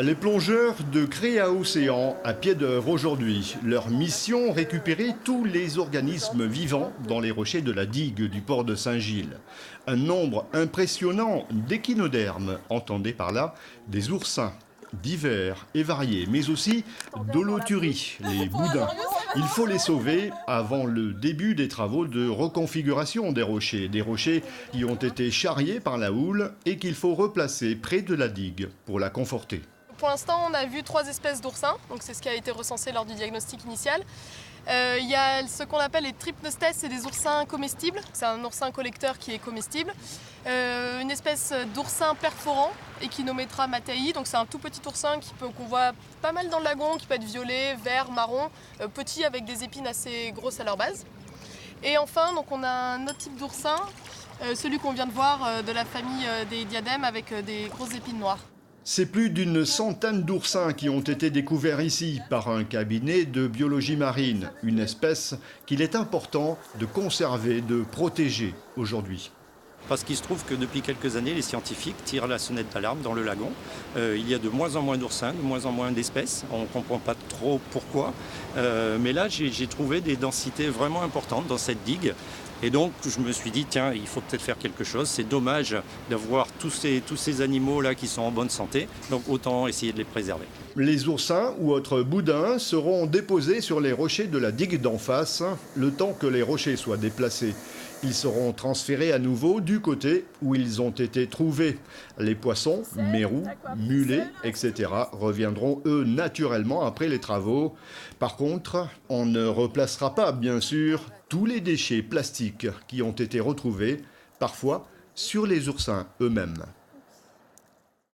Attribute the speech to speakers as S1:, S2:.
S1: Les plongeurs de Créa Océan à pied d'œuvre aujourd'hui. Leur mission, récupérer tous les organismes vivants dans les rochers de la digue du port de Saint-Gilles. Un nombre impressionnant d'échinodermes, entendez par là des oursins, divers et variés, mais aussi d'holothuries, les boudins. Il faut les sauver avant le début des travaux de reconfiguration des rochers qui ont été charriés par la houle et qu'il faut replacer près de la digue pour la conforter.
S2: Pour l'instant, on a vu 3 espèces d'oursins, donc c'est ce qui a été recensé lors du diagnostic initial. Il y a ce qu'on appelle les trypnostes, c'est des oursins comestibles. C'est un oursin collecteur qui est comestible. Une espèce d'oursin perforant, Echinometra mattei, donc c'est un tout petit oursin qu'on voit pas mal dans le lagon, qui peut être violet, vert, marron, petit avec des épines assez grosses à leur base. Et enfin, donc on a un autre type d'oursin, celui qu'on vient de voir de la famille des diadèmes avec des grosses épines noires.
S1: C'est plus d'une centaine d'oursins qui ont été découverts ici par un cabinet de biologie marine, une espèce qu'il est important de conserver, de protéger aujourd'hui.
S3: Parce qu'il se trouve que depuis quelques années, les scientifiques tirent la sonnette d'alarme dans le lagon. Il y a de moins en moins d'oursins, de moins en moins d'espèces. On ne comprend pas trop pourquoi. Mais là, j'ai trouvé des densités vraiment importantes dans cette digue. Et donc, je me suis dit, tiens, il faut peut-être faire quelque chose. C'est dommage d'avoir tous ces animaux-là qui sont en bonne santé. Donc, autant essayer de les préserver.
S1: Les oursins ou autres boudins seront déposés sur les rochers de la digue d'en face, le temps que les rochers soient déplacés. Ils seront transférés à nouveau du côté où ils ont été trouvés. Les poissons, mérous, mulets, etc. reviendront eux naturellement après les travaux. Par contre, on ne replacera pas, bien sûr, tous les déchets plastiques qui ont été retrouvés, parfois sur les oursins eux-mêmes.